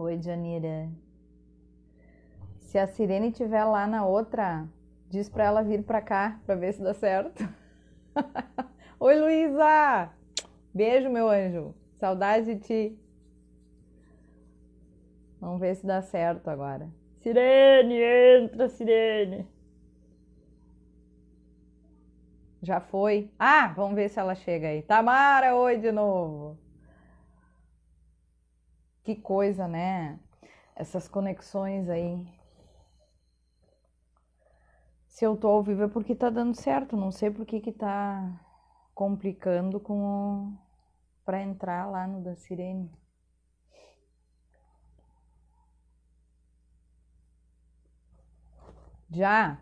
Oi, Janira. Se a Sirene estiver lá na outra, diz pra ela vir pra cá, pra ver se dá certo. Oi, Luísa! Beijo, meu anjo. Saudade de ti. Vamos ver se dá certo agora. Sirene, entra, Sirene. Já foi? Ah, vamos ver se ela chega aí. Tamara, oi de novo. Que coisa, né? Essas conexões aí. Se eu tô ao vivo é porque tá dando certo. Não sei por que que tá complicando pra entrar lá no da Sirene. Já?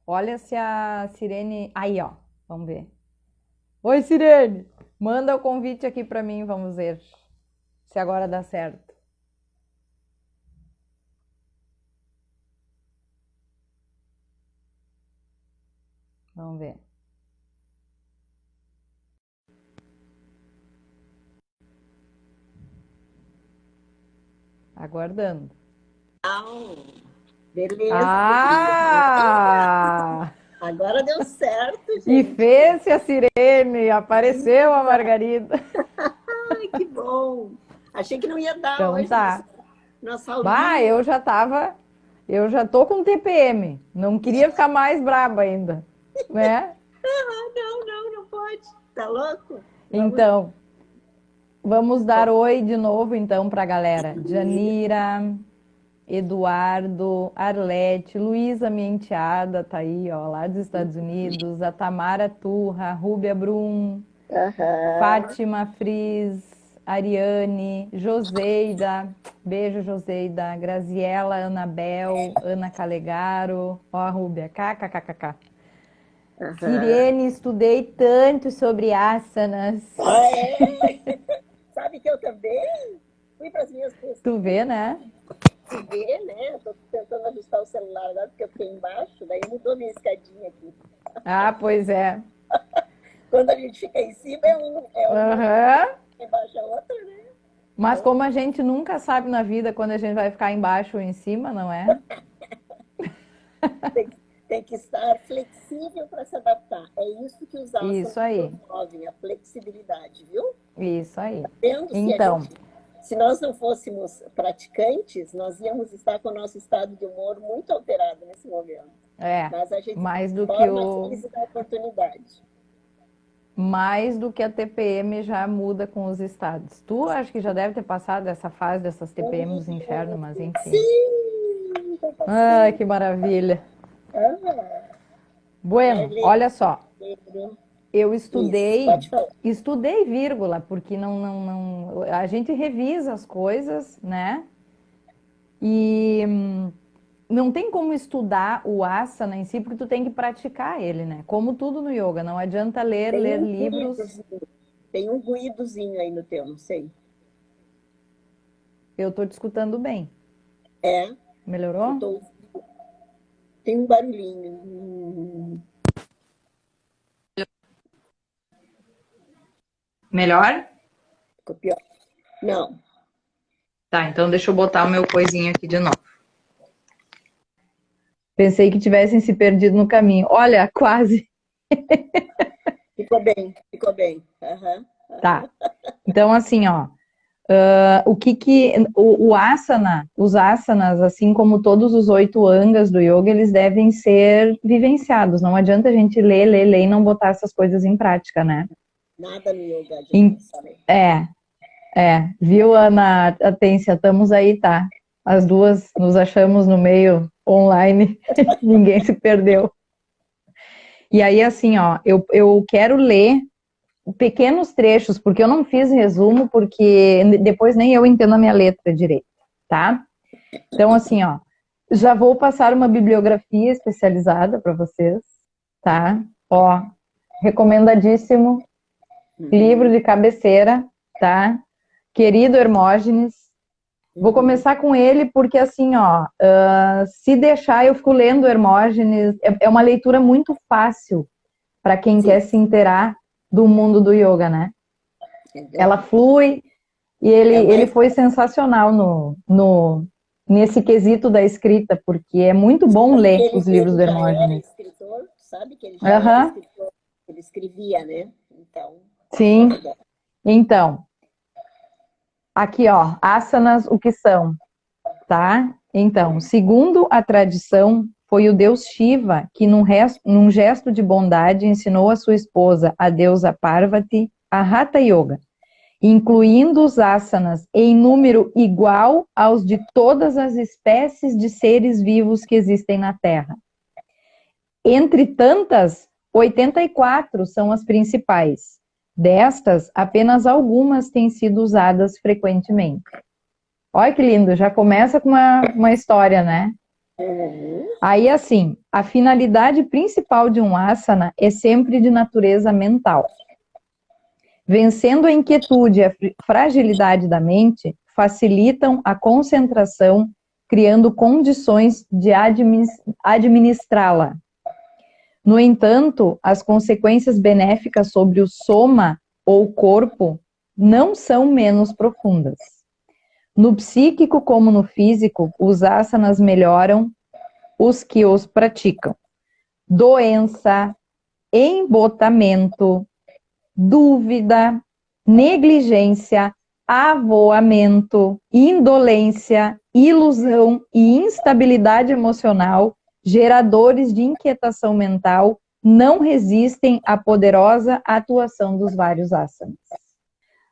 Olha se a Sirene... Aí, ó. Vamos ver. Oi, Sirene! Manda o convite aqui pra mim, vamos ver se agora dá certo. Vamos ver. Aguardando. Beleza, Ah! agora deu certo, E gente. fez-se a Sirene, apareceu a Margarida. Ai, que bom. Achei que não ia dar Então hoje tá. nossa Bah, aulinha. eu já tô com TPM. Não queria ficar mais braba ainda, né? Ah, não pode. Tá louco? Vamos. Então, vamos dar oi de novo então pra galera. Janira, Eduardo, Arlete, Luísa, minha enteada, tá aí, ó, lá dos Estados Unidos, a Tamara Turra, Rúbia Brum, Aham. Fátima Fris, Ariane, Joseida, beijo Joseida, Graziela, Anabel, Ana Calegaro, ó a Rúbia, kkkk. Aham. Sirene, estudei tanto sobre asanas. Ah, é? Sabe que eu também fui para as minhas Tu vê, pesquisas, né? se ver, né? Estou tentando ajustar o celular agora porque eu fiquei embaixo, daí mudou minha escadinha aqui. Ah, pois é. Quando a gente fica em cima é uma coisa, Aham. embaixo é outra, né? Mas Então como a gente nunca sabe na vida quando a gente vai ficar embaixo ou em cima, não é? tem, tem que estar flexível para se adaptar. É isso que os Isso asanas aí, promovem, a flexibilidade, viu? isso aí. Vendo se a Então, gente, se nós não fôssemos praticantes, nós íamos estar com o nosso estado de humor muito alterado nesse momento. Mas a gente mais do que forma o eles da oportunidade. mais do que a TPM já muda com os estados. Tu acho que já deve ter passado essa fase dessas TPMs do inferno, mas enfim. Sim, eu Ai, passei. que maravilha. Ah, Bueno, Marlene, olha só, eu isso, pode falar. estudei vírgula, porque a gente revisa as coisas, né? E não tem como estudar o asana em si, porque tu tem que praticar ele, né? Como tudo no yoga, não adianta Tem ler um livros. ruídozinho, tem um ruídozinho aí no teu, não sei. Eu tô te escutando bem. É, eu Melhorou? tô, tem um barulhinho. Melhor? Ficou pior. Não, Tá, então deixa eu botar o meu coisinho aqui de novo. Pensei que tivessem se perdido no caminho. Olha, quase. ficou bem, ficou bem. Aham. Tá. Então, assim, ó, o asana, os asanas, assim como todos os 8 angas do yoga, eles devem ser vivenciados. Não adianta a gente ler e não botar essas coisas em prática, né? Nada no yoga Em- adianta, sabe? É, viu, Ana Atência? Estamos aí, tá? As duas nos achamos no meio online, ninguém se perdeu. E aí, assim, ó, eu quero ler pequenos trechos, porque eu não fiz resumo, porque depois nem eu entendo a minha letra direito, tá? Então, assim, ó, já vou passar uma bibliografia especializada para vocês, tá? Ó, recomendadíssimo, livro Uhum, de cabeceira, tá? Querido Hermógenes. Vou uhum. começar com ele porque, assim, ó, se deixar, eu fico lendo Hermógenes. É uma leitura muito fácil para quem quer Sim, se inteirar do mundo do yoga, né? é Ela verdade. flui, E ele foi sensacional nesse quesito da escrita, porque é muito bom ler os livros do Hermógenes. Escritor, sabe que ele já era escritor, ele escrevia, né? Então. Sim. Então, aqui, ó, asanas, o que são, tá? Então, segundo a tradição, foi o deus Shiva que, num gesto de bondade, ensinou a sua esposa, a deusa Parvati, a Hatha Yoga, incluindo os asanas em número igual aos de todas as espécies de seres vivos que existem na Terra. Entre tantas, 84 são as principais. Destas, apenas algumas têm sido usadas frequentemente. Olha que lindo, já começa com uma história, né? Aí, assim, a finalidade principal de um asana é sempre de natureza mental. Vencendo a inquietude e a fragilidade da mente, facilitam a concentração, criando condições de administrá-la. No entanto, as consequências benéficas sobre o soma, ou corpo, não são menos profundas. No psíquico como no físico, os asanas melhoram os que os praticam. Doença, embotamento, dúvida, negligência, avoamento, indolência, ilusão e instabilidade emocional, geradores de inquietação mental, não resistem à poderosa atuação dos vários asanas.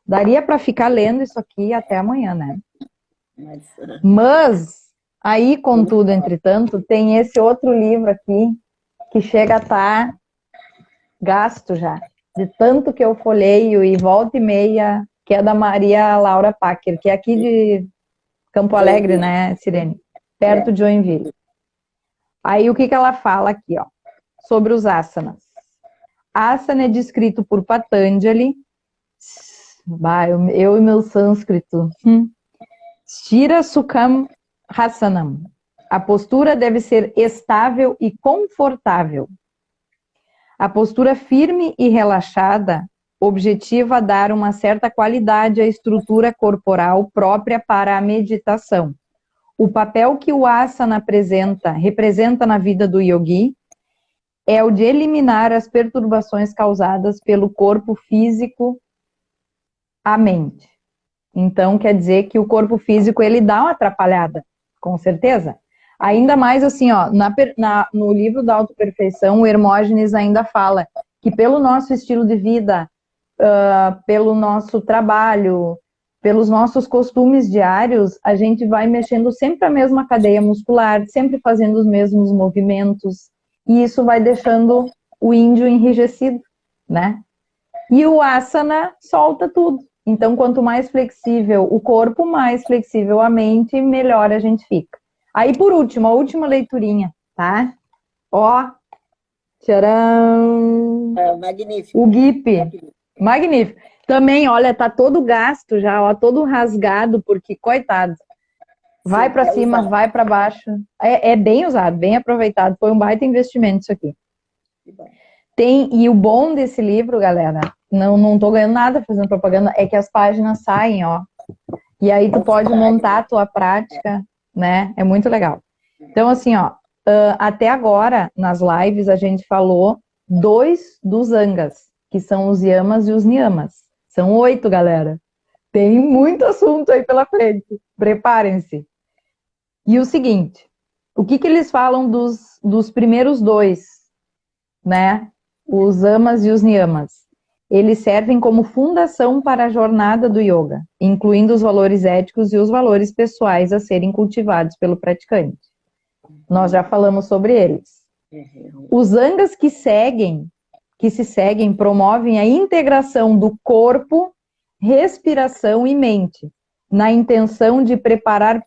Daria para ficar lendo isso aqui até amanhã, né? Mas, aí, contudo, entretanto, tem esse outro livro aqui, que chega a estar gasto já, de tanto que eu folheio e volta e meia, que é da Maria Laura Packer, que é aqui de Campo Alegre, né, Sirene? Perto de Joinville. Aí, o que ela fala aqui, ó, sobre os asanas. Asana é descrito por Patanjali, eu e meu sânscrito, Shira Sukham Hasanam. A postura deve ser estável e confortável. A postura firme e relaxada objetiva dar uma certa qualidade à estrutura corporal própria para a meditação. O papel que o asana representa na vida do yogi é o de eliminar as perturbações causadas pelo corpo físico à mente. Então, quer dizer que o corpo físico, ele dá uma atrapalhada, com certeza. Ainda mais assim, ó, no livro da Autoperfeição, o Hermógenes ainda fala que pelo nosso estilo de vida, pelo nosso trabalho, pelos nossos costumes diários, a gente vai mexendo sempre a mesma cadeia muscular, sempre fazendo os mesmos movimentos, e isso vai deixando o índio enrijecido, né? E o asana solta tudo. Então, quanto mais flexível o corpo, mais flexível a mente, melhor a gente fica. Aí, por último, a última leiturinha, tá? Ó, tcharam! Magnífico. O GIP. Magnífico. Também, olha, tá todo gasto já, ó, todo rasgado, porque, coitado, vai para cima, usado. Vai para baixo. É bem usado, bem aproveitado. Foi um baita investimento isso aqui. E o bom desse livro, galera, não tô ganhando nada fazendo propaganda, é que as páginas saem, ó. E aí tu pode montar a tua prática, né? É muito legal. Então, assim, ó, até agora, nas lives, a gente falou 2 dos angas, que são os yamas e os niyamas. São 8, galera. Tem muito assunto aí pela frente. Preparem-se. E o seguinte, o que eles falam dos primeiros 2, né? Os amas e os niyamas. Eles servem como fundação para a jornada do yoga, incluindo os valores éticos e os valores pessoais a serem cultivados pelo praticante. Nós já falamos sobre eles. Os angas que se seguem, promovem a integração do corpo, respiração e mente, na intenção de preparar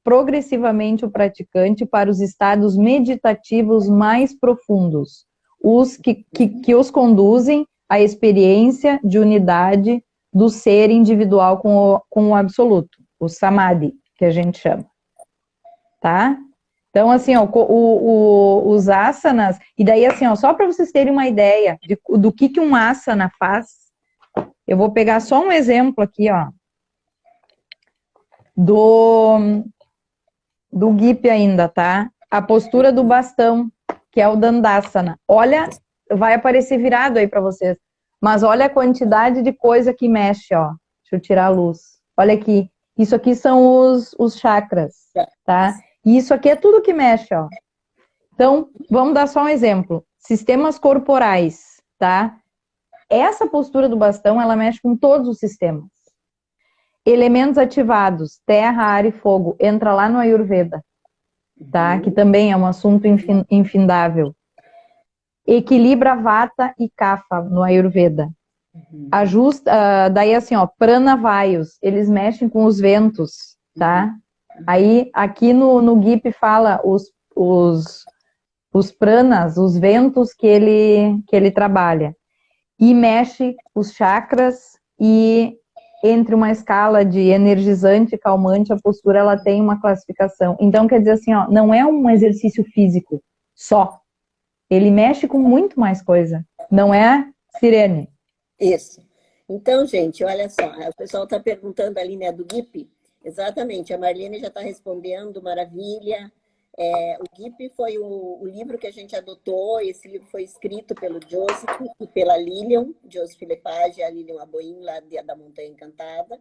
progressivamente o praticante para os estados meditativos mais profundos, os que os conduzem à experiência de unidade do ser individual com o absoluto, o samadhi, que a gente chama. Tá? Então, assim, ó, os asanas, e daí, assim, ó, só para vocês terem uma ideia do que um asana faz, eu vou pegar só um exemplo aqui, ó. do GIP ainda, tá? A postura do bastão, que é o Dandasana. Olha, vai aparecer virado aí para vocês. Mas olha a quantidade de coisa que mexe, ó. Deixa eu tirar a luz. Olha aqui. Isso aqui são os chakras, tá? E isso aqui é tudo que mexe, ó. Então, vamos dar só um exemplo. Sistemas corporais, tá? Essa postura do bastão, ela mexe com todos os sistemas. Elementos ativados, terra, ar e fogo, entra lá no Ayurveda, tá? Que também é um assunto infindável. Equilibra Vata e Kapha no Ayurveda. Ajusta, daí assim, ó, pranavayus, eles mexem com os ventos, tá? Aí, aqui no GIP fala os pranas, os ventos que ele trabalha. E mexe os chakras e entre uma escala de energizante e calmante, a postura ela tem uma classificação. Então, quer dizer assim, ó, não é um exercício físico só. Ele mexe com muito mais coisa. Não é, Sirene? Isso. Então, gente, olha só, o pessoal está perguntando ali, né, do GIP. Exatamente, a Marlene já está respondendo, maravilha. O GIP foi o livro que a gente adotou, esse livro foi escrito pelo Joseph e pela Lilian, Joseph Lepage e a Lilian Aboim, lá da Montanha Encantada.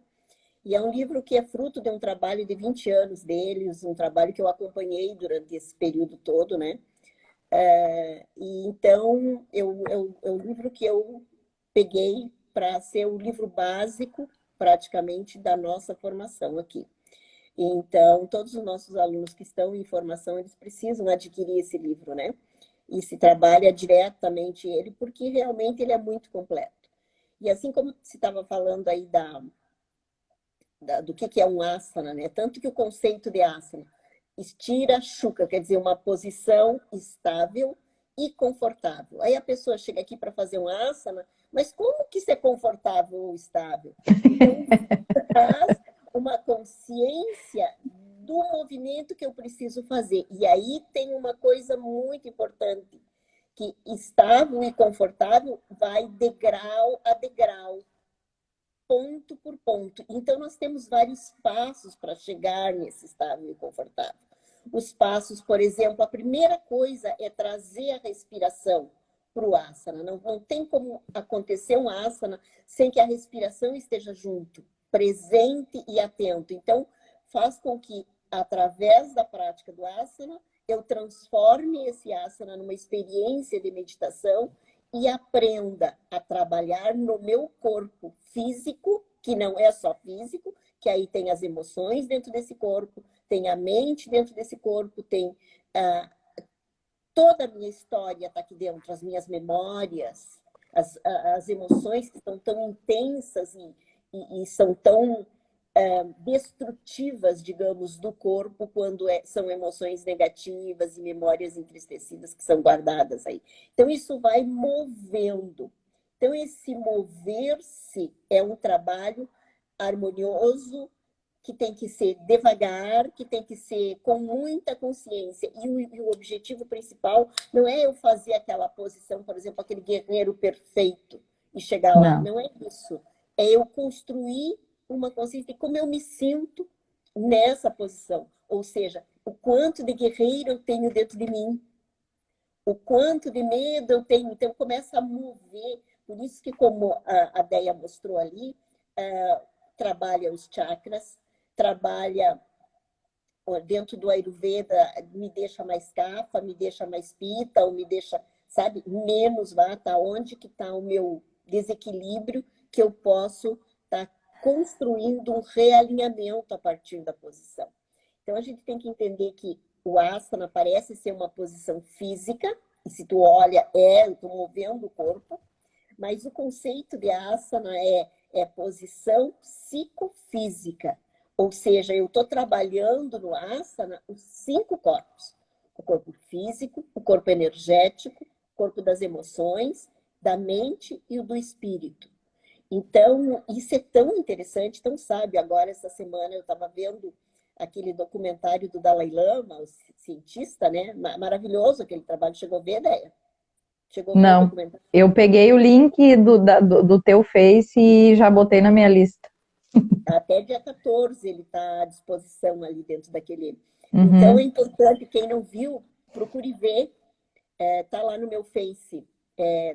E é um livro que é fruto de um trabalho de 20 anos deles, um trabalho que eu acompanhei durante esse período todo, né? E então, é um livro que eu peguei para ser o livro básico, praticamente, da nossa formação aqui. Então, todos os nossos alunos que estão em formação, eles precisam adquirir esse livro, né? E se trabalha diretamente ele, porque realmente ele é muito completo. E assim como se estava falando aí do que é um asana, né? Tanto que o conceito de asana, estira shuka, quer dizer, uma posição estável e confortável. Aí a pessoa chega aqui para fazer um asana, mas como que isso é confortável ou estável? Então, traz uma consciência do movimento que eu preciso fazer. E aí tem uma coisa muito importante, que estável e confortável vai degrau a degrau, ponto por ponto. Então, nós temos vários passos para chegar nesse estável e confortável. Os passos, por exemplo, a primeira coisa é trazer a respiração para o asana. Não tem como acontecer um asana sem que a respiração esteja junto, presente e atento. Então, faz com que, através da prática do asana, eu transforme esse asana numa experiência de meditação e aprenda a trabalhar no meu corpo físico, que não é só físico, que aí tem as emoções dentro desse corpo, tem a mente dentro desse corpo, tem toda a minha história está aqui dentro, as minhas memórias, as emoções que são tão intensas e são tão destrutivas, digamos, do corpo quando são emoções negativas e memórias entristecidas que são guardadas aí. Então, isso vai movendo. Então, esse mover-se é um trabalho harmonioso, que tem que ser devagar, que tem que ser com muita consciência. E o objetivo principal não é eu fazer aquela posição, por exemplo, aquele guerreiro perfeito e chegar lá. Não é isso. É eu construir uma consciência de como eu me sinto nessa posição. Ou seja, o quanto de guerreiro eu tenho dentro de mim, o quanto de medo eu tenho. Então, começa a mover. Por isso que, como a Deia mostrou ali, trabalha os chakras, trabalha dentro do Ayurveda, me deixa mais kapha, me deixa mais pita, ou me deixa, sabe, menos vata, onde que está o meu desequilíbrio, que eu posso estar construindo um realinhamento a partir da posição. Então, a gente tem que entender que o asana parece ser uma posição física, e se tu olha, eu estou movendo o corpo, mas o conceito de asana é posição psicofísica, ou seja, eu estou trabalhando no asana os 5 corpos, o corpo físico, o corpo energético, o corpo das emoções, da mente e o do espírito. Então, isso é tão interessante, tão sábio. Agora, essa semana, eu estava vendo aquele documentário do Dalai Lama, o cientista, né? Maravilhoso aquele trabalho. Chegou a ver, Ideia? Chegou a ver Não, o documentário? eu peguei o link do teu Face e já botei na minha lista. Até dia 14 ele está à disposição ali dentro daquele. Então Uhum. é importante, quem não viu, procure ver. Tá lá no meu Face,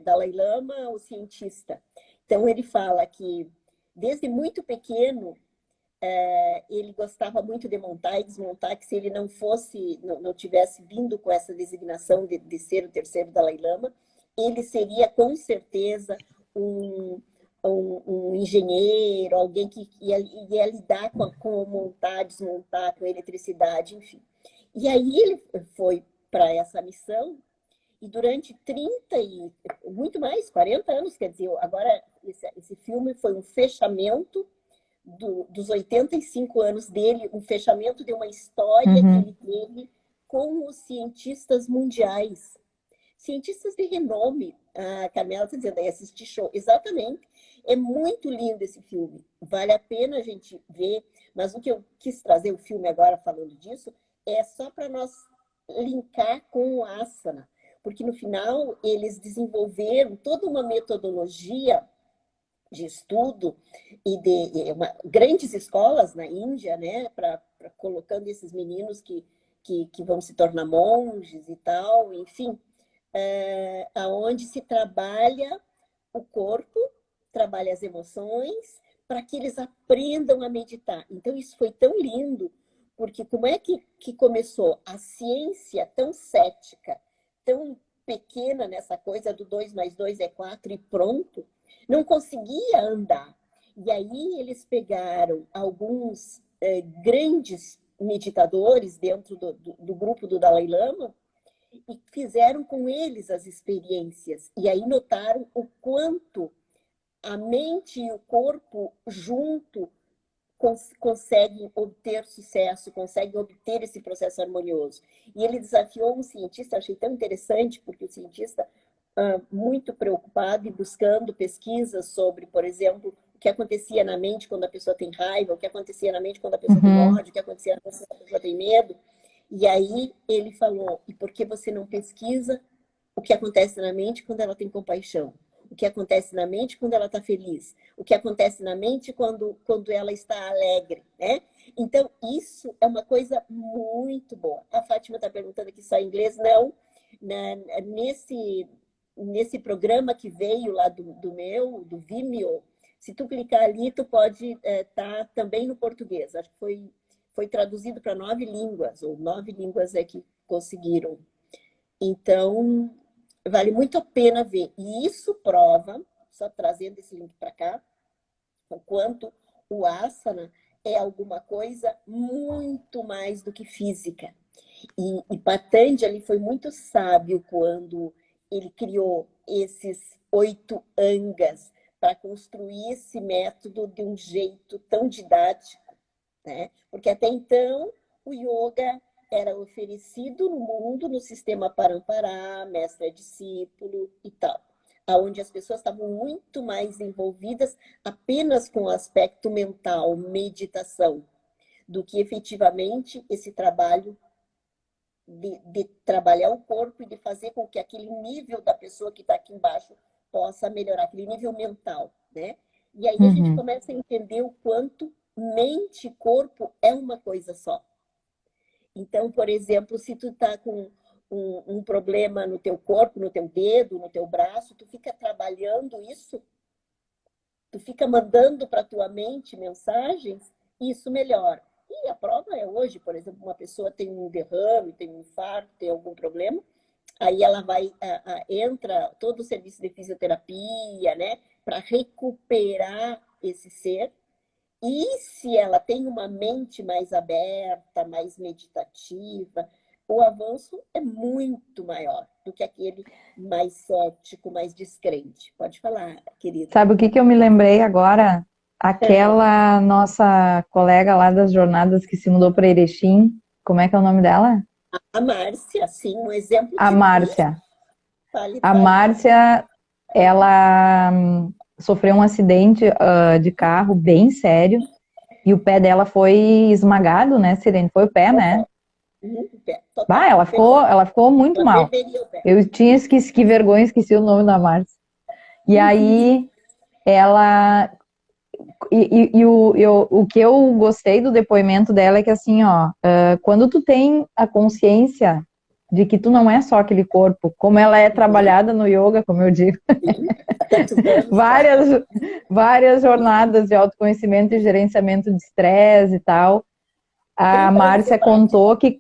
Dalai Lama, o cientista. Então ele fala que desde muito pequeno ele gostava muito de montar e desmontar, que se ele não fosse, não tivesse vindo com essa designação de ser o terceiro Dalai Lama, ele seria com certeza um, um engenheiro, alguém que ia lidar com montar, desmontar, com eletricidade, enfim. E aí ele foi para essa missão e durante 30 e muito mais, 40 anos, quer dizer, agora esse filme foi um fechamento dos 85 anos dele, um fechamento de uma história que Uhum. ele teve com os cientistas mundiais. Cientistas de renome. A Carmela está dizendo aí, assistir show. Exatamente. É muito lindo esse filme. Vale a pena a gente ver. Mas o que eu quis trazer o filme agora falando disso é só para nós linkar com o asana. Porque no final eles desenvolveram toda uma metodologia de estudo e de grandes escolas na Índia, né, para colocando esses meninos que vão se tornar monges e tal, enfim, aonde se trabalha o corpo, trabalha as emoções, para que eles aprendam a meditar. Então, isso foi tão lindo, porque como é que começou? A ciência tão cética, tão pequena nessa coisa do 2 mais 2 é 4 e pronto, não conseguia andar. E aí eles pegaram alguns grandes meditadores dentro do grupo do Dalai Lama e fizeram com eles as experiências. E aí notaram o quanto a mente e o corpo junto conseguem obter sucesso, conseguem obter esse processo harmonioso. E ele desafiou um cientista, achei tão interessante, porque o cientista, muito preocupado e buscando pesquisas sobre, por exemplo, o que acontecia na mente quando a pessoa tem raiva, o que acontecia na mente quando a pessoa tem Uhum. ódio, o que acontecia na mente quando a pessoa tem medo. E aí ele falou, e por que você não pesquisa o que acontece na mente quando ela tem compaixão? O que acontece na mente quando ela está feliz? O que acontece na mente quando ela está alegre, né? Então, isso é uma coisa muito boa. A Fátima está perguntando aqui só em inglês. Não, nesse programa que veio lá do Vimeo, se tu clicar ali, tu pode estar também no português. Acho que foi traduzido para 9 línguas, ou 9 línguas é que conseguiram. Então, vale muito a pena ver. E isso prova, só trazendo esse link para cá, o quanto o asana é alguma coisa muito mais do que física. E Patanjali foi muito sábio quando ele criou esses 8 angas para construir esse método de um jeito tão didático, né? Porque até então o yoga era oferecido no mundo no sistema Parampara, mestre-discípulo e tal, aonde as pessoas estavam muito mais envolvidas apenas com o aspecto mental, meditação, do que efetivamente esse trabalho de trabalhar o corpo e de fazer com que aquele nível da pessoa que está aqui embaixo possa melhorar, aquele nível mental, né? E aí a gente Uhum. começa a entender o quanto mente e corpo é uma coisa só. Então, por exemplo, se tu tá com um problema no teu corpo, no teu dedo, no teu braço, tu fica trabalhando isso, tu fica mandando para tua mente mensagens, isso melhora. E a prova é hoje, por exemplo, uma pessoa tem um derrame, tem um infarto, tem algum problema, aí ela vai, entra todo o serviço de fisioterapia, né, para recuperar esse ser. E se ela tem uma mente mais aberta, mais meditativa, o avanço é muito maior do que aquele mais cético, mais descrente. Pode falar, querida. Sabe o que que eu me lembrei agora? Aquela nossa colega lá das jornadas que se mudou para Erechim, como é que é o nome dela? A Márcia, sim, um exemplo A tipíssimo. Márcia. Fale, A fale. Márcia, ela sofreu um acidente de carro bem sério e o pé dela foi esmagado, né, Sirene? Foi o pé, né? Total. Bah, Total. ela ficou muito Ela mal. perderia o pé. Eu tinha esquecido, que vergonha, esqueci o nome da Márcia. E aí ela O que eu gostei do depoimento dela é que assim, ó, quando tu tem a consciência de que tu não é só aquele corpo, como ela é trabalhada no yoga, como eu digo, Sim, há tantos anos, claro. várias jornadas de autoconhecimento e gerenciamento de estresse e tal. A 30 anos de Márcia prática. contou que,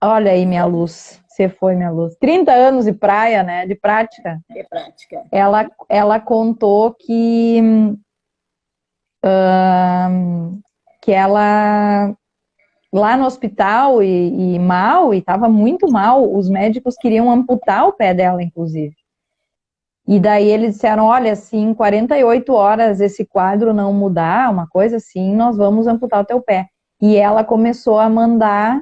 olha aí minha luz, você foi minha luz, 30 anos de praia, né, de prática. De prática. Ela contou que ela lá no hospital e mal, e estava muito mal, os médicos queriam amputar o pé dela, inclusive. E daí eles disseram, olha, se em 48 horas esse quadro não mudar, uma coisa assim, nós vamos amputar o teu pé. E ela começou a mandar,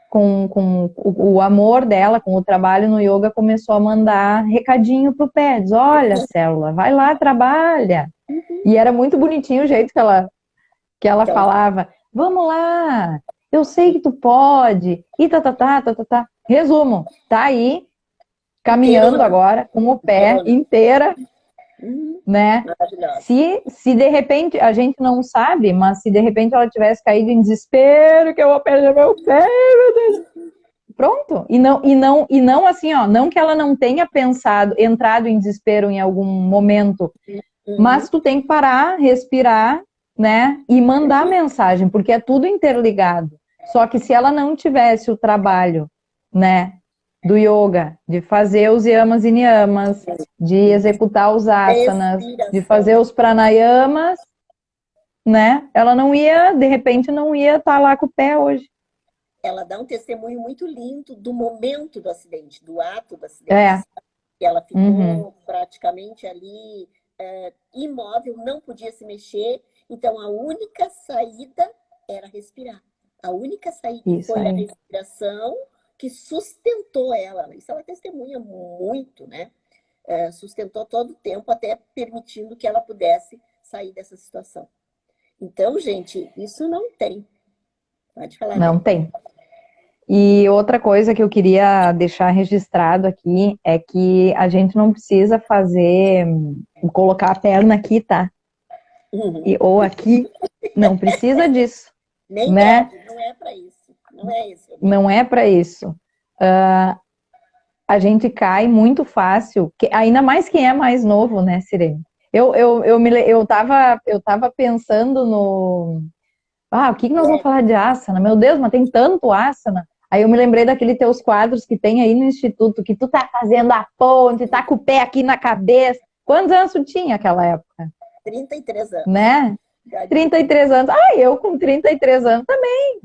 com o amor dela, com o trabalho no yoga, começou a mandar recadinho pro pé. Diz, olha, célula, vai lá, trabalha. E era muito bonitinho o jeito que ela Então, falava, vamos lá, eu sei que tu pode, e tá. Resumo, tá aí, caminhando inteirona. agora, com o pé Inteirona. inteira, Hum, né? Maravilhosa. Se de repente, a gente não sabe, mas se de repente ela tivesse caído em desespero, que eu vou perder meu pé, meu Deus. Pronto. E não assim, ó, não que ela não tenha pensado, entrado em desespero em algum momento, Uhum. mas tu tem que parar, respirar, né? E mandar mensagem, porque é tudo interligado. Só que se ela não tivesse o trabalho, né, do yoga, de fazer os yamas e niyamas, de executar os asanas, de fazer Respiração. os pranayamas, né? Ela não ia, de repente, não ia estar lá com o pé hoje. Ela dá um testemunho muito lindo do momento do acidente, do ato do acidente. É. Sabe? Que ela Uhum. ficou praticamente ali imóvel, não podia se mexer. Então, a única saída era respirar. A única saída Isso foi a aí. respiração que sustentou ela. Isso ela testemunha muito, né? Sustentou todo o tempo, até permitindo que ela pudesse sair dessa situação. Então, gente, isso não tem. Pode falar, Não Dé. tem. E outra coisa que eu queria deixar registrado aqui é que a gente não precisa fazer, colocar a perna aqui, tá? Uhum. Ou aqui, não precisa disso, Nem né? deve, não é para isso. Não é esse o Não objetivo. é para isso. A gente cai muito fácil, ainda mais quem é mais novo, né, Sirene? Eu tava pensando no. O que nós vamos É, falar de asana? Meu Deus, mas tem tanto asana. Aí eu me lembrei daqueles teus quadros que tem aí no instituto, que tu tá fazendo a ponte, tá com o pé aqui na cabeça. Quantos anos tu tinha naquela época? 33 anos. Né? Idade de 33 anos. Eu com 33 anos também,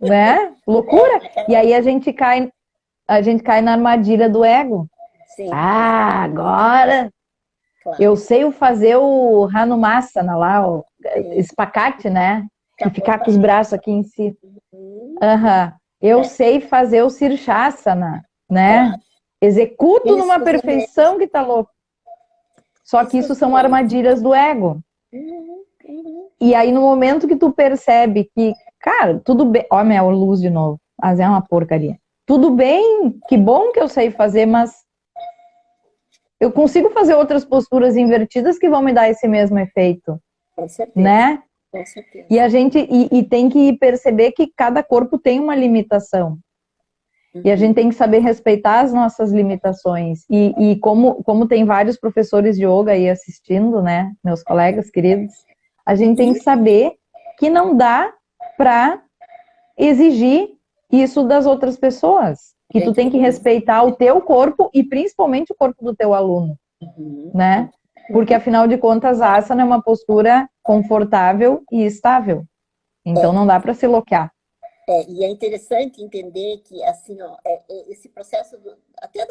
né? Loucura. naquela E aí a época. gente cai na armadilha do ego. Sim, Agora claro. eu sei fazer o Hanumasana lá, o Sim. espacate, né? Que ficar com os Capotar. braços aqui em cima. Hum, Aham. Eu é, sei fazer o Sirshasana, né? claro. Executo numa Isso os ingleses. perfeição que tá louco. Só que Isso isso os são ingleses. armadilhas do ego. Uhum. E aí, no momento que tu percebe que, cara, tudo bem. Ó, minha luz de novo. Mas é uma porcaria. Tudo bem, que bom que eu sei fazer, mas eu consigo fazer outras posturas invertidas que vão me dar esse mesmo efeito, Com certeza. né? Com E certeza. a gente e tem que perceber que cada corpo tem uma limitação. E a gente Uhum. tem que saber respeitar as nossas limitações. E como tem vários professores de yoga aí assistindo, né, meus colegas queridos, a gente tem que saber que não dá para exigir isso das outras pessoas. Que tu Jeito tem que nenhum. respeitar o teu corpo e principalmente o corpo do teu aluno, Uhum. né? Porque Uhum. afinal de contas, a asana é uma postura confortável e estável. Então É, não dá para se loquear. e é interessante entender que, assim, ó, esse processo, até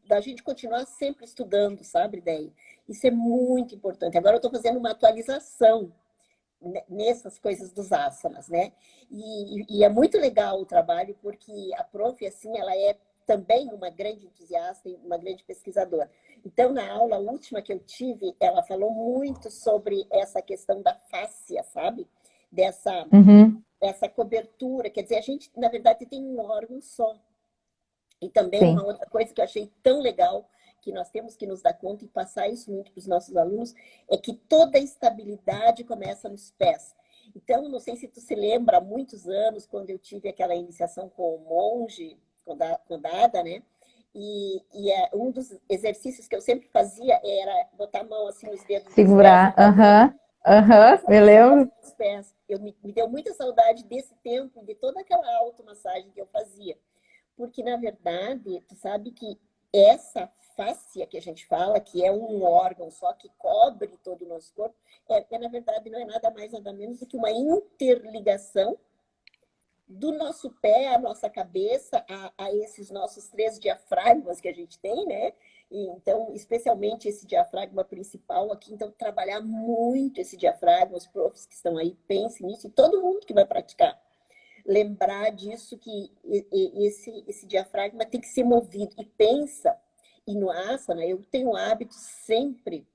da gente continuar sempre estudando, sabe, ideia? Isso é muito importante. Agora eu estou fazendo uma atualização nessas coisas dos asanas, né? E é muito legal o trabalho, porque a prof, assim, ela é também uma grande entusiasta e uma grande pesquisadora. Então, na aula última que eu tive, ela falou muito sobre essa questão da fáscia, sabe? Dessa Uhum, essa cobertura, quer dizer, a gente, na verdade, tem um órgão só. E também uma sim. outra coisa que eu achei tão legal, que nós temos que nos dar conta e passar isso muito para os nossos alunos, é que toda a estabilidade começa nos pés. Então, não sei se tu se lembra, há muitos anos, quando eu tive aquela iniciação com o monge, com Dada, né? Um dos exercícios que eu sempre fazia era botar a mão assim nos dedos Segurar, me lembro. dos pés. Me deu muita saudade desse tempo, de toda aquela automassagem que eu fazia. Porque, na verdade, tu sabe que essa fáscia que a gente fala, que é um órgão só que cobre todo o nosso corpo, na verdade, não é nada mais, nada menos do que uma interligação do nosso pé, à nossa cabeça, a esses nossos 3 diafragmas que a gente tem, né? E, então, especialmente esse diafragma principal aqui, então, trabalhar muito esse diafragma, os profs que estão aí, pensem nisso, e todo mundo que vai praticar. Lembrar disso, que esse diafragma tem que ser movido. E pensa, e no asana, eu tenho o hábito sempre...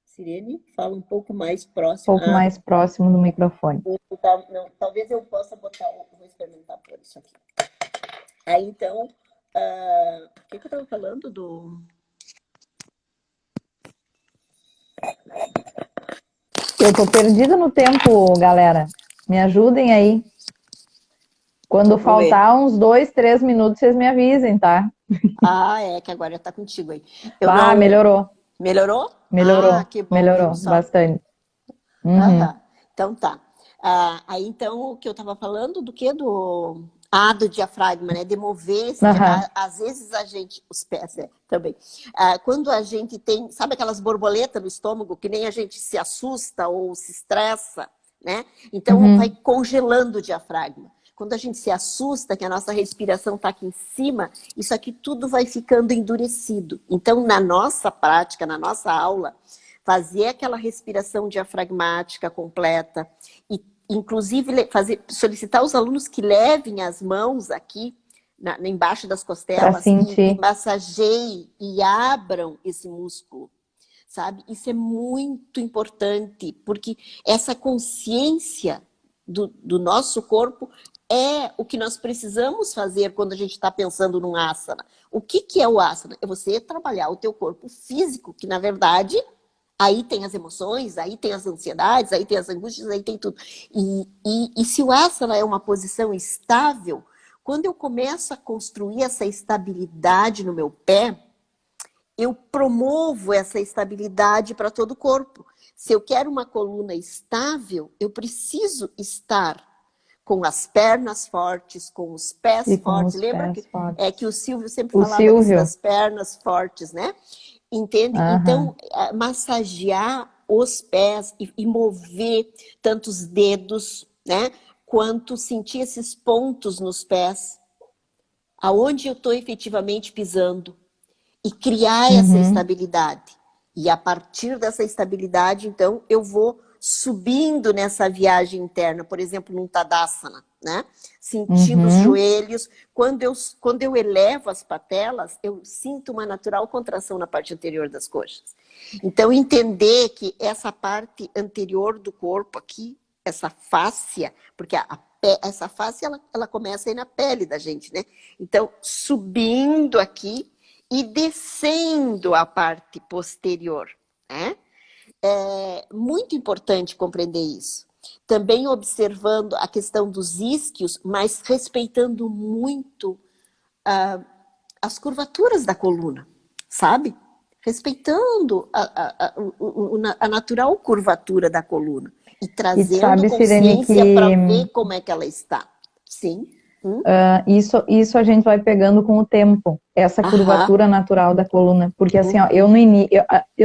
Sirene, fala um pouco mais próximo. Um pouco mais próximo do microfone. Não, talvez eu possa botar, vou experimentar por isso aqui. Aí, então, o que eu estava falando do... Eu tô perdida no tempo, galera. Me ajudem aí. Quando faltar uns 2, 3 minutos, vocês me avisem, tá? Que agora tá contigo aí. Melhorou. Melhorou? Melhorou. Que bom. Melhorou bastante. Então tá. Aí então o que eu estava falando do que? Do diafragma, né? De mover esse às vezes a gente, os pés também. Quando a gente tem, sabe aquelas borboletas no estômago que nem a gente se assusta ou se estressa, né? Então vai congelando o diafragma. Quando a gente se assusta, que a nossa respiração está aqui em cima, isso aqui tudo vai ficando endurecido. Então, na nossa prática, na nossa aula, fazer aquela respiração diafragmática completa e, inclusive, solicitar aos alunos que levem as mãos aqui, embaixo das costelas, e massageiem e abram esse músculo, sabe? Isso é muito importante, porque essa consciência do nosso corpo é o que nós precisamos fazer quando a gente está pensando num asana. O que é o asana? É você trabalhar o teu corpo físico, que, na verdade... Aí tem as emoções, aí tem as ansiedades, aí tem as angústias, aí tem tudo. E se o asana é uma posição estável, quando eu começo a construir essa estabilidade no meu pé, eu promovo essa estabilidade para todo o corpo. Se eu quero uma coluna estável, eu preciso estar com as pernas fortes, com os pés fortes. Lembra que o Silvio sempre falava isso das pernas fortes, né? Entende? Então, massagear os pés e mover tanto os dedos, né? Quanto sentir esses pontos nos pés, aonde eu estou efetivamente pisando, e criar essa estabilidade. E a partir dessa estabilidade, então, eu vou subindo nessa viagem interna, por exemplo, num Tadasana, né? Sentindo os joelhos. Quando eu elevo as patelas, eu sinto uma natural contração na parte anterior das coxas. Então, entender que essa parte anterior do corpo aqui, essa fáscia, porque essa fáscia, ela começa aí na pele da gente, né? Então, subindo aqui e descendo a parte posterior, né? É muito importante compreender isso. Também observando a questão dos isquios, mas respeitando muito as curvaturas da coluna, sabe? Respeitando a natural curvatura da coluna e trazendo consciência para ver como é que ela está. Sim. Isso a gente vai pegando com o tempo, essa curvatura natural da coluna, porque assim, ó, eu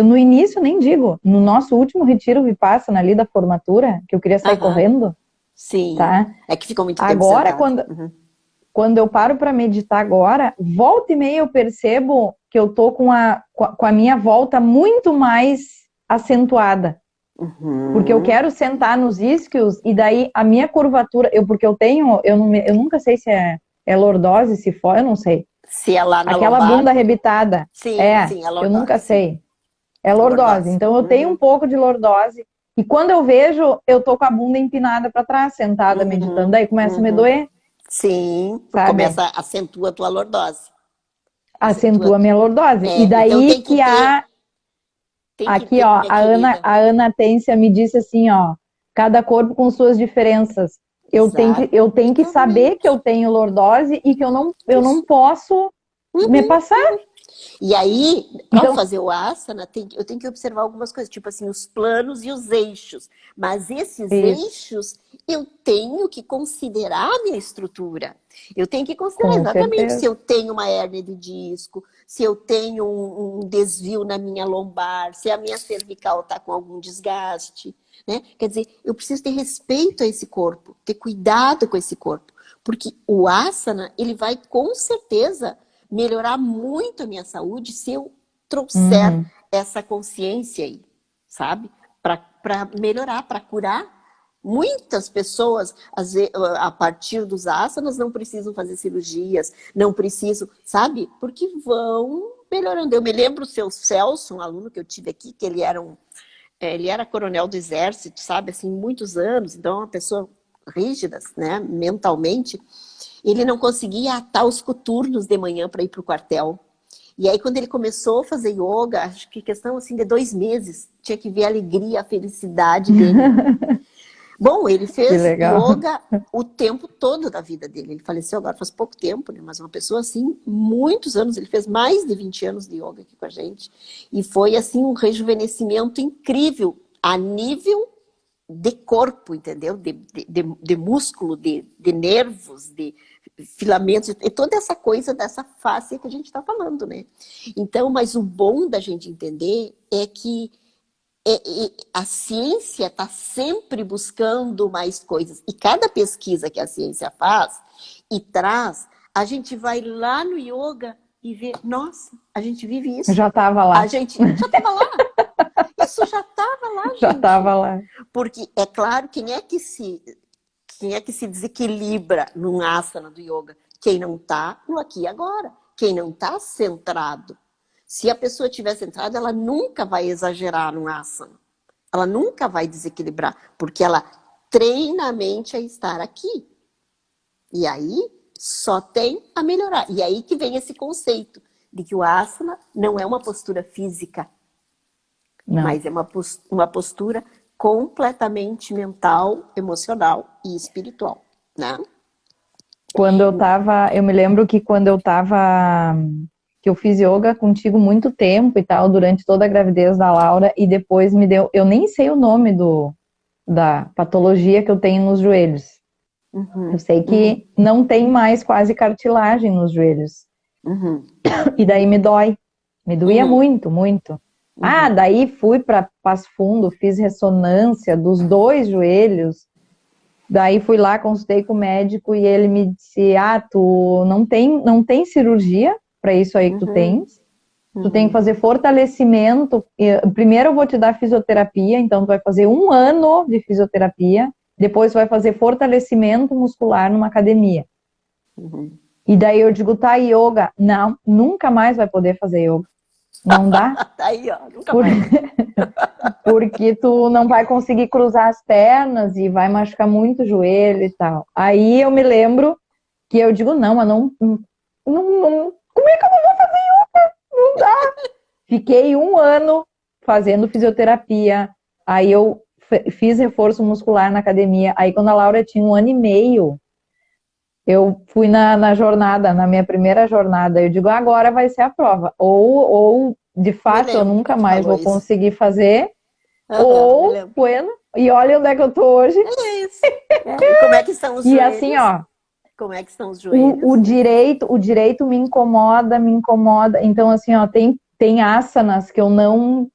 no início nem digo, no nosso último retiro Vipassana ali da formatura, que eu queria sair correndo, sim, tá? É que ficou muito tempo agora sentado. quando eu paro para meditar agora, volta e meia eu percebo que eu tô com a minha volta muito mais acentuada. Porque eu quero sentar nos isquios e daí a minha curvatura, porque eu nunca sei se é lordose, se for, eu não sei. Se é lá na aquela lombar, bunda arrebitada. Sim, sim, é lordose. Eu nunca sei. É lordose. Então eu tenho um pouco de lordose e quando eu vejo, eu tô com a bunda empinada para trás, sentada meditando, daí começa a me doer. Sim, sabe? começa, acentua a tua lordose. Acentua a minha lordose. E então daí tem que que há... tem que Aqui, ter, ó, minha querida. A Ana Tência me disse assim, ó, cada corpo com suas diferenças. Eu tenho que saber que eu Exatamente. tenho lordose e que eu não Isso. posso me Uhum. passar. E aí, ao Então, fazer o asana, eu tenho que observar algumas coisas, tipo assim, os planos e os eixos. Mas esses isso, eixos eu tenho que considerar a minha estrutura. Eu tenho que considerar com exatamente se certeza. eu tenho uma hérnia de disco, se eu tenho um desvio na minha lombar, se a minha cervical está com algum desgaste, né? Quer dizer, eu preciso ter respeito a esse corpo, ter cuidado com esse corpo. Porque o asana, ele vai com certeza melhorar muito a minha saúde se eu trouxer Uhum. essa consciência aí, sabe? Para melhorar, para curar. Muitas pessoas, a partir dos asanas, não precisam fazer cirurgias, não precisam, sabe? Porque vão melhorando. Eu me lembro o seu Celso, um aluno que eu tive aqui, que ele era coronel do exército, sabe? Assim, muitos anos, então uma pessoa rígida, né? Mentalmente. Ele não conseguia atar os coturnos de manhã para ir para o quartel. E aí, quando ele começou a fazer yoga, acho que questão assim de 2 meses, tinha que ver a alegria, a felicidade dele. Bom, ele Que fez legal. yoga o tempo todo da vida dele. Ele faleceu agora faz pouco tempo, né? Mas uma pessoa assim, muitos anos, ele fez mais de 20 anos de yoga aqui com a gente. E foi assim um rejuvenescimento incrível a nível de corpo, entendeu? De músculo, de nervos, de filamentos, e toda essa coisa dessa face que a gente está falando, né? Então, mas o bom da gente entender é que a ciência está sempre buscando mais coisas. E cada pesquisa que a ciência faz e traz, a gente vai lá no yoga e vê, nossa, a gente vive isso. Já estava A lá, gente já estava lá. Isso já estava lá, já gente. estava lá. Porque, é claro, quem é que se desequilibra num asana do yoga? Quem não está no aqui e agora. Quem não está centrado. Se a pessoa estiver centrada, ela nunca vai exagerar num asana. Ela nunca vai desequilibrar, porque ela treina a mente a estar aqui. E aí só tem a melhorar. E aí que vem esse conceito de que o asana não é uma postura física, Não. mas é uma postura completamente mental, emocional e espiritual, né? Eu me lembro que quando eu estava, que eu fiz yoga contigo muito tempo e tal, durante toda a gravidez da Laura, e depois me deu, eu nem sei o nome da patologia que eu tenho nos joelhos. Eu Uhum, sei uhum, que não tem mais quase cartilagem nos joelhos. uhum, E daí me doía uhum, muito, muito. Ah, uhum, daí fui para Passo Fundo, fiz ressonância dos dois joelhos. Daí fui lá, consultei com o médico e ele me disse: "Ah, tu não tem cirurgia para isso aí que tu uhum, tens. Tu tem que uhum, fazer fortalecimento. Primeiro eu vou te dar fisioterapia, então tu vai fazer 1 ano de fisioterapia, depois tu vai fazer fortalecimento muscular numa academia." uhum. E daí eu digo: "Tá, yoga?" Não, nunca mais vai poder fazer yoga. Não dá, Tá aí, ó, nunca por- mais. porque tu não vai conseguir cruzar as pernas e vai machucar muito o joelho e tal. Aí eu me lembro que eu digo: "Não, mas como é que eu não vou fazer yoga? Não dá." Fiquei 1 ano fazendo fisioterapia. Aí eu fiz reforço muscular na academia. Aí quando a Laura tinha 1 ano e meio, eu fui na jornada, na minha primeira jornada. Eu digo: "Agora vai ser a prova. Ou de Me fato eu lembro que nunca tu mais falou vou isso. conseguir fazer, Aham, me ou lembro. bueno." E olha onde é que eu tô hoje. É isso. É, e como é que estão os E assim, joelhos? ó, Como é que estão os joelhos? o direito me incomoda, me incomoda. Então, assim, ó, tem asanas que eu não,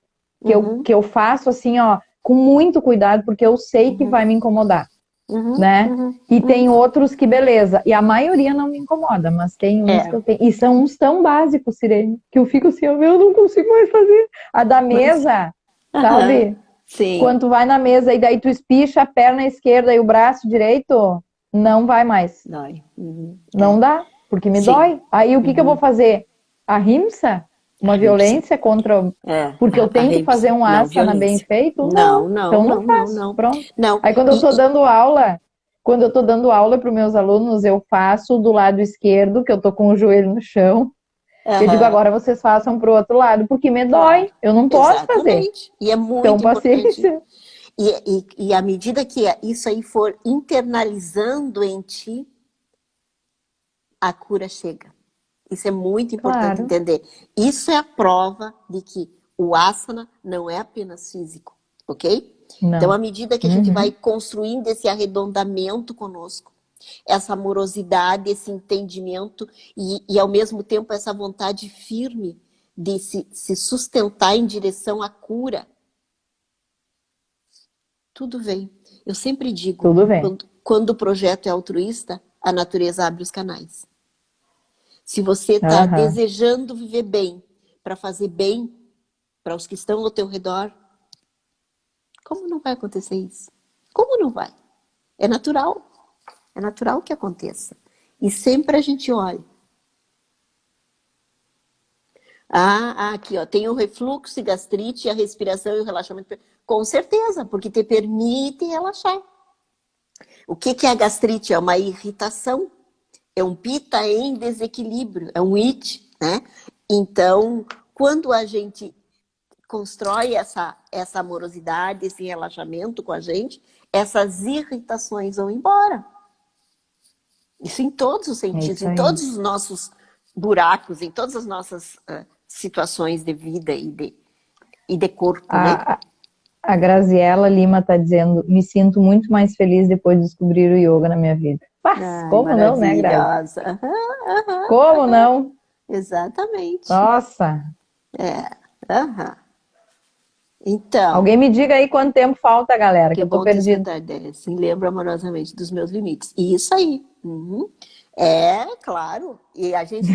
Uhum, que eu faço assim, ó, com muito cuidado, porque eu sei que vai uhum, me incomodar, uhum, né? uhum, E tem uhum. outros que, beleza. E a maioria não me incomoda, mas tem uns que É, eu tenho. E são uns tão básicos, Sirene, que eu fico assim, ó, eu não consigo mais fazer. A da mas. mesa, Aham, sabe? sim. Quando tu vai na mesa e daí tu espicha a perna esquerda e o braço direito, não vai mais. Dói. Uhum, Não é, dá, porque me sim. dói. Aí o que que eu vou Uhum. fazer? A rimsa? Uma Rimsa. violência contra. É, Porque eu a tenho que rimsa. fazer um Não asana bem violência. feito? Não, Não. não, Então não não, não, faço. não. Pronto. Não. Aí quando eu tô dando aula para os meus alunos, eu faço do lado esquerdo, que eu tô com o joelho no chão, Eu digo, Aham. agora vocês façam pro outro lado, porque me Claro. dói, eu não posso fazer. Exatamente. E é Então, muito importante. paciência. E à medida que isso aí for internalizando em ti, a cura chega. Isso é muito importante Claro. entender. Isso é a prova de que o asana não é apenas físico, ok? Então, à Não. medida que a gente vai Uhum. construindo esse arredondamento conosco, essa amorosidade, esse entendimento e ao mesmo tempo essa vontade firme de se sustentar em direção à cura, tudo vem. Eu sempre digo, Tudo bem. quando o projeto é altruísta, a natureza abre os canais. Se você está Aham. desejando viver bem, para fazer bem para os que estão ao teu redor, como não vai acontecer isso? Como não vai? É natural. É natural que aconteça. E sempre a gente olha. Aqui, ó, tem o refluxo e gastrite, a respiração e o relaxamento. Com certeza, porque te permite relaxar. O que é a gastrite? É uma irritação. É um pita em desequilíbrio. É um it, né? Então, quando a gente constrói essa amorosidade, esse relaxamento com a gente, essas irritações vão embora. Isso em todos os É sentidos, isso em aí. todos os nossos buracos, em todas as nossas situações de vida e de corpo, né? A, a Graziela Lima está dizendo, me sinto muito mais feliz depois de descobrir o yoga na minha vida. Mas, Ai, como não, né, Grazi? maravilhosa. Aham, Como não? exatamente. Nossa. Aham. Então, Alguém me diga aí quanto tempo falta, galera, que que eu tô bom ter perdida. escutado ideia. Assim, lembro amorosamente dos meus limites. E isso aí. Uhum. É, claro. E a gente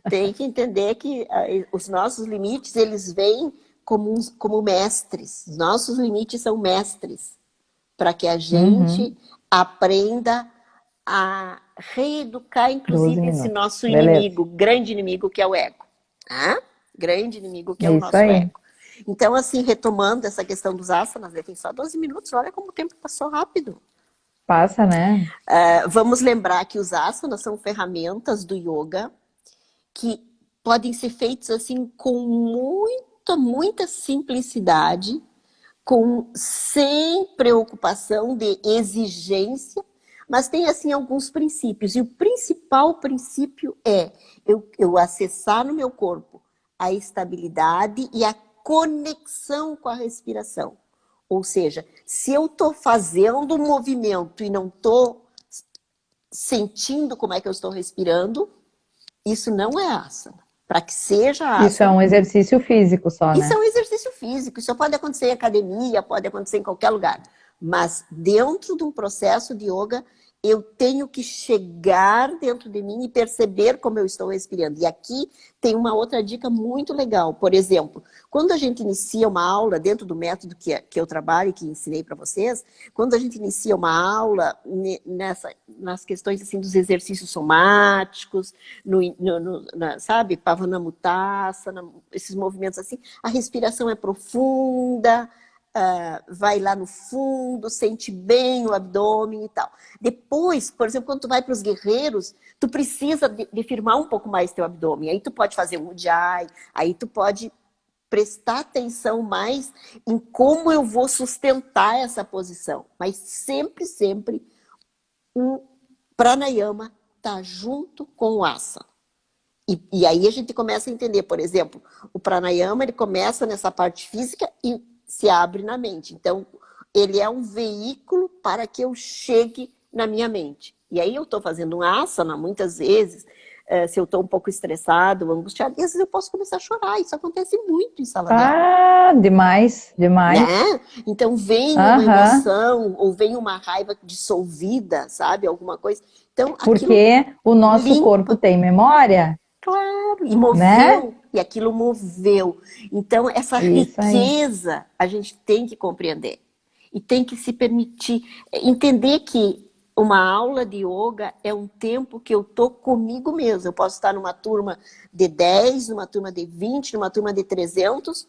tem que entender que os nossos limites, eles vêm como mestres. Os nossos limites são mestres para que a Uhum. gente aprenda a reeducar, 12 inclusive, esse minutos. nosso Beleza. inimigo, grande inimigo que é o ego. Tá? Grande inimigo que é É o isso nosso aí. ego. Então, assim, retomando essa questão dos asanas, tem só 12 minutos, olha como o tempo passou rápido. Passa, né? Vamos lembrar que os asanas são ferramentas do yoga que podem ser feitos assim com muita simplicidade, sem preocupação de exigência, mas tem assim alguns princípios. E o principal princípio é eu acessar no meu corpo a estabilidade e a conexão com a respiração. Ou seja, se eu estou fazendo um movimento e não estou sentindo como é que eu estou respirando, isso não é asana. Para que seja Isso é asana, um exercício físico só, isso é né? um exercício físico. Isso pode acontecer em academia, pode acontecer em qualquer lugar. Mas dentro de um processo de yoga, eu tenho que chegar dentro de mim e perceber como eu estou respirando. E aqui tem uma outra dica muito legal. Por exemplo, quando a gente inicia uma aula dentro do método que eu trabalho e que ensinei para vocês, quando a gente inicia uma aula nas questões assim, dos exercícios somáticos, sabe, Pavanamuttasana, esses movimentos assim, a respiração é profunda, vai lá no fundo, sente bem o abdômen e tal. Depois, por exemplo, quando tu vai para os guerreiros, tu precisa de firmar um pouco mais teu abdômen. Aí tu pode fazer um ujjayi, aí tu pode prestar atenção mais em como eu vou sustentar essa posição. Mas sempre o pranayama está junto com o asana. E aí a gente começa a entender, por exemplo, o pranayama ele começa nessa parte física e se abre na mente. Então, ele é um veículo para que eu chegue na minha mente. E aí eu estou fazendo um asana, muitas vezes, se eu estou um pouco estressado, angustiado, e às vezes eu posso começar a chorar. Isso acontece muito em sala de aula. Ah, demais, demais. Né? Então vem uma Aham. emoção ou vem uma raiva dissolvida, sabe? Alguma coisa. Então aquilo Porque o nosso corpo limpa. tem memória, Claro, e né? moveu, e aquilo moveu. Então, essa Isso aí. riqueza a gente tem que compreender. E tem que se permitir entender que uma aula de yoga é um tempo que eu tô comigo mesmo. Eu posso estar numa turma de 10, numa turma de 20, numa turma de 300,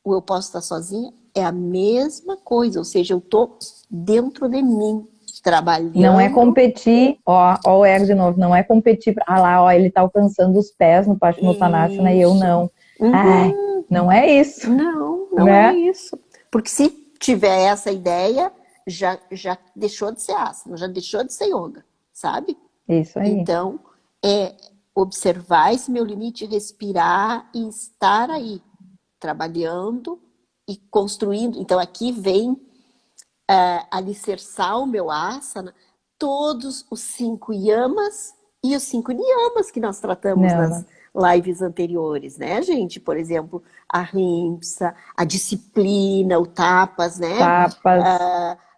ou eu posso estar sozinha. É a mesma coisa, ou seja, eu tô dentro de mim. Não é trabalhando. competir, ó o ego de novo, não é competir, lá, ó, ele tá alcançando os pés no Paschimottanasana e eu Isso. não. Ai, Uhum. não é isso, Não é né? isso. Porque se tiver essa ideia, já deixou de ser asana, já deixou de ser yoga, sabe? Isso aí. Então, é observar esse meu limite, respirar e estar aí, trabalhando e construindo. Então, aqui vem alicerçar o meu asana, todos os 5 yamas e os 5 niyamas que nós tratamos Não, nas lives anteriores, né, gente? Por exemplo, a rimsa, a disciplina, o tapas, né? tapas,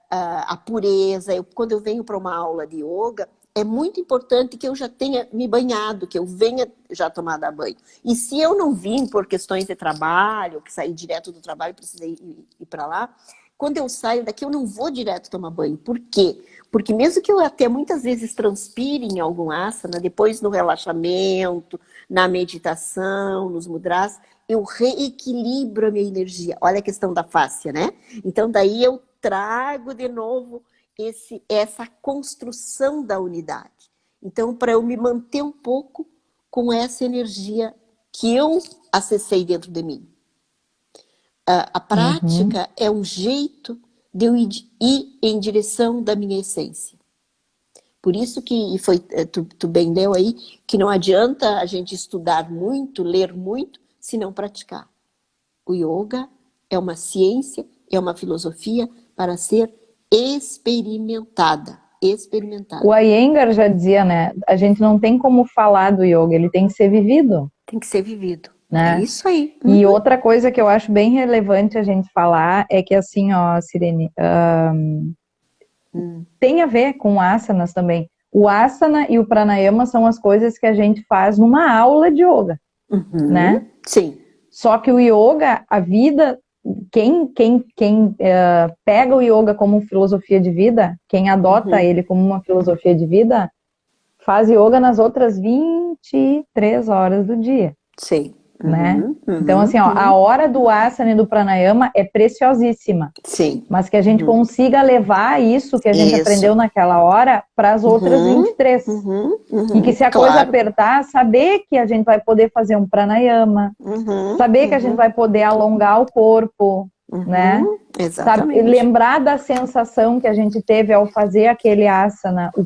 A pureza. Quando eu venho para uma aula de yoga, é muito importante que eu já tenha me banhado, que eu venha já tomada banho. E se eu não vim por questões de trabalho, que saí direto do trabalho e precisei ir para lá, quando eu saio daqui, eu não vou direto tomar banho. Por quê? Porque mesmo que eu até muitas vezes transpire em algum asana, depois no relaxamento, na meditação, nos mudras, eu reequilibro a minha energia. Olha a questão da fáscia, né? Então, daí eu trago de novo essa construção da unidade. Então, para eu me manter um pouco com essa energia que eu acessei dentro de mim. A prática é um jeito de eu ir em direção da minha essência. Por isso que, tu bem leu aí, que não adianta a gente estudar muito, ler muito, se não praticar. O yoga é uma ciência, é uma filosofia para ser experimentada. O Iyengar já dizia, né? A gente não tem como falar do yoga, ele tem que ser vivido. Tem que ser vivido. Né? É isso aí. E outra coisa que eu acho bem relevante a gente falar é que assim, ó, Sirene, tem a ver com asanas também. O asana e o pranayama são as coisas que a gente faz numa aula de yoga, né? Sim. Só que o yoga, a vida, quem pega o yoga como filosofia de vida, quem adota ele como uma filosofia de vida, faz yoga nas outras 23 horas do dia. Sim. Né? Então, assim, ó, a hora do asana e do pranayama é preciosíssima. Sim. Mas que a gente consiga levar isso que a gente aprendeu naquela hora para as outras 23. E que se a coisa apertar, saber que a gente vai poder fazer um pranayama, saber que a gente vai poder alongar o corpo, né? Exatamente. Sabe, lembrar da sensação que a gente teve ao fazer aquele asana, o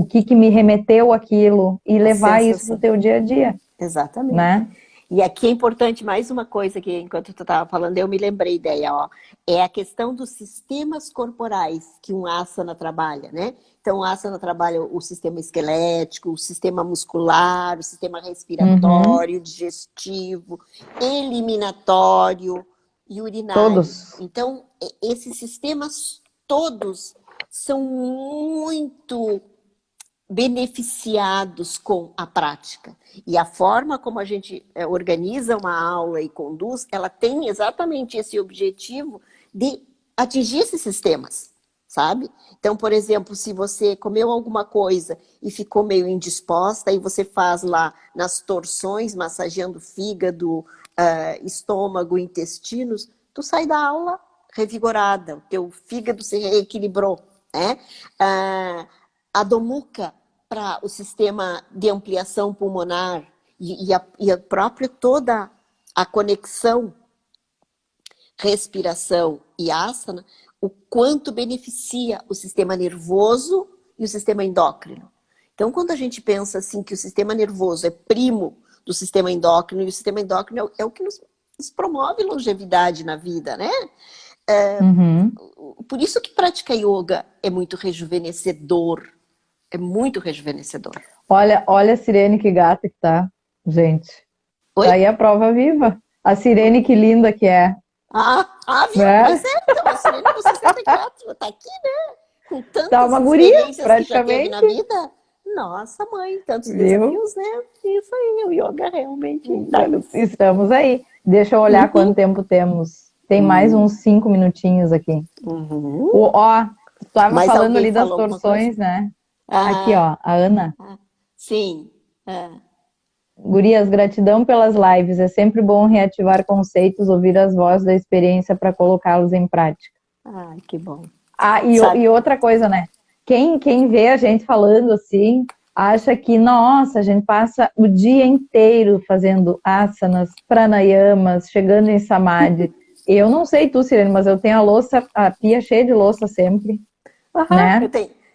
que me remeteu aquilo e levar isso para o teu dia a dia. Exatamente. Né? E aqui é importante mais uma coisa que enquanto tu estava falando, eu me lembrei ideia, ó. É a questão dos sistemas corporais que um asana trabalha, né? Então, o asana trabalha o sistema esquelético, o sistema muscular, o sistema respiratório, digestivo, eliminatório e urinário. Todos. Então, esses sistemas todos são muito beneficiados com a prática. E a forma como a gente organiza uma aula e conduz, ela tem exatamente esse objetivo de atingir esses sistemas, sabe? Então, por exemplo, se você comeu alguma coisa e ficou meio indisposta, e você faz lá nas torções, massageando fígado, estômago, intestinos, tu sai da aula revigorada, o teu fígado se reequilibrou, né? A domuca para o sistema de ampliação pulmonar e a própria toda a conexão respiração e asana, o quanto beneficia o sistema nervoso e o sistema endócrino. Então, quando a gente pensa assim que o sistema nervoso é primo do sistema endócrino e o sistema endócrino é o que nos promove longevidade na vida, né? Por isso que praticar yoga é muito rejuvenescedor. É muito rejuvenescedor. Olha a Sirene que gata que tá, gente. Oi? Tá aí a prova viva. A Sirene que linda que é. Viu? Né? Pois é, então, a Sirene com 64, tá aqui, né? Com tantas Tá uma guria, experiências praticamente. que já teve na vida. Nossa, mãe, tantos desafios, né? Isso aí, o yoga realmente dá isso. Estamos aí. Deixa eu olhar quanto tempo temos. Tem mais uns 5 minutinhos aqui. Tu estava falando ali das torções, né? Aqui, ó, a Ana. Sim. Gurias, gratidão pelas lives. É sempre bom reativar conceitos, ouvir as vozes da experiência para colocá-los em prática. Que bom. sabe? E outra coisa, né? Quem vê a gente falando assim, acha que, nossa, a gente passa o dia inteiro fazendo asanas, pranayamas, chegando em samadhi. Eu não sei tu, Sirene, mas eu tenho a pia cheia de louça sempre, Aham, né?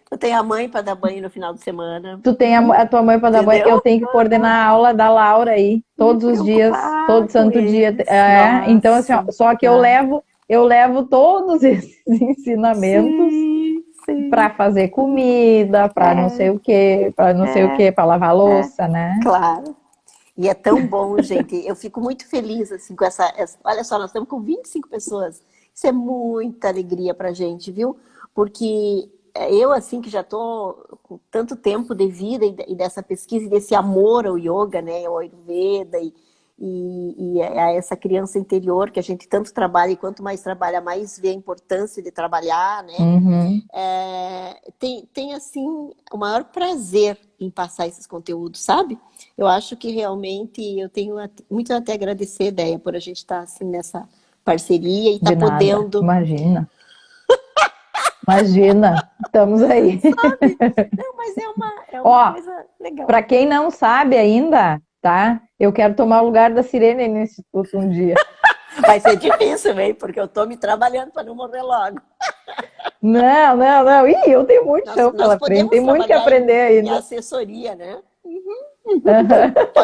eu tenho a mãe para dar banho no final de semana. Tu tem a tua mãe para dar banho. Eu Entendeu? tenho que coordenar a aula da Laura aí, Me todos os dias, preocupar todo com santo dia. eles. Então, assim, ó, Nossa, só que tá. eu levo todos esses ensinamentos Sim, para sim. fazer comida, para não sei É, o quê, para não sei o é, quê, para lavar é. louça, né? Claro. E é tão bom, gente. Eu fico muito feliz assim com Olha só, nós estamos com 25 pessoas. Isso é muita alegria pra gente, viu? Porque eu, assim, que já estou com tanto tempo de vida e dessa pesquisa e desse amor ao yoga, né? Ao Ayurveda e a essa criança interior que a gente tanto trabalha e quanto mais trabalha, mais vê a importância de trabalhar, né? Uhum. Tem, assim, o maior prazer em passar esses conteúdos, sabe? Eu acho que realmente eu tenho muito até agradecer a ideia por a gente estar assim nessa parceria e estar De nada, podendo, imagina. Imagina, estamos aí. sabe? Não, mas é uma Ó, coisa legal. para quem não sabe ainda, tá? Eu quero tomar o lugar da Sirene no Instituto um dia. Vai ser difícil, hein? Porque eu estou me trabalhando para não morrer logo. Não, não, não. Ih, eu tenho muito chão Nós pela frente, podemos tem muito que trabalhar aprender em ainda. assessoria, né?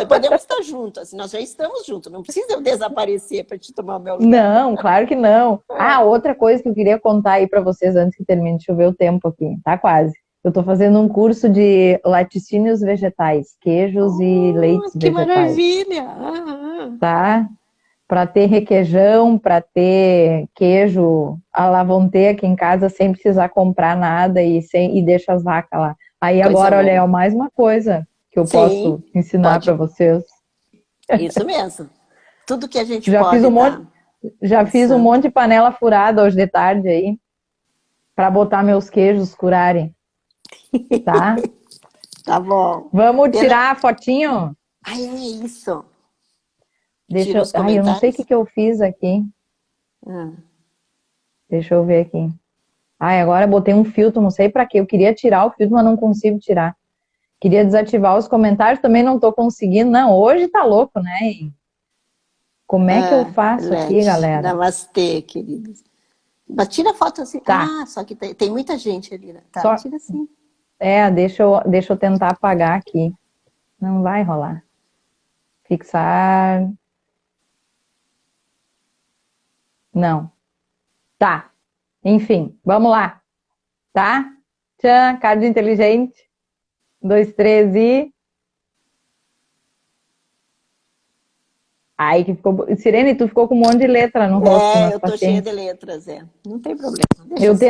Podemos estar juntos, assim, nós já estamos juntos, não precisa eu desaparecer para te tomar o meu lugar. Não, claro que não. Ah, outra coisa que eu queria contar aí para vocês antes que termine, deixa eu ver o tempo aqui, tá quase. Eu tô fazendo um curso de laticínios vegetais, queijos e Oh, leites que vegetais, maravilha! tá? Para ter requeijão, para ter queijo à la vontade aqui em casa sem precisar comprar nada e deixa as vacas lá. Aí Coisa agora, olha, é boa. mais uma coisa que eu Sim, posso ensinar para pode. vocês. Isso mesmo. Tudo que a gente Já fiz pode um monte, estar já fiz um passando. monte de panela furada hoje de tarde aí, para botar meus queijos curarem, tá? Tá bom. Vamos Pena. tirar a fotinho? Ai, é isso. Deixa Tira eu, os ai, eu não sei o que comentários. que eu fiz aqui. Ah. Deixa eu ver aqui. Ai, agora eu botei um filtro, não sei para quê. Eu queria tirar o filtro, mas não consigo tirar. Queria desativar os comentários, também não tô conseguindo. Não, hoje tá louco, né? Como é que eu faço aqui, Lete. galera? Namastê, queridos. Mas tira a foto assim. Tá, Ah, só que tem muita gente ali, né? Tá, só, tira assim. deixa eu tentar apagar aqui. Não vai rolar. Fixar. Não. Tá. Enfim, vamos lá. Tá? Tchan, card inteligente. 2, 3 e. Aí que ficou. Sirene, tu ficou com um monte de letra no rosto, nas Eu tô cheia de pacientes. letras, é. Não tem problema. Deixa assim.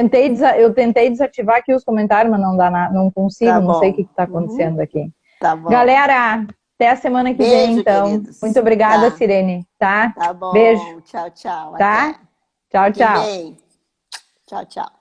Eu tentei desativar aqui os comentários, mas não dá não consigo, Tá não sei o bom. que está Uhum, acontecendo aqui. tá bom. Galera, até a semana que vem, Beijo, então. Muito queridos. obrigada, Tá, Sirene, tá? tá Beijo, bom. Tchau, tchau. tá? Até. Tchau, Fiquem tchau. bem. Tchau, tchau.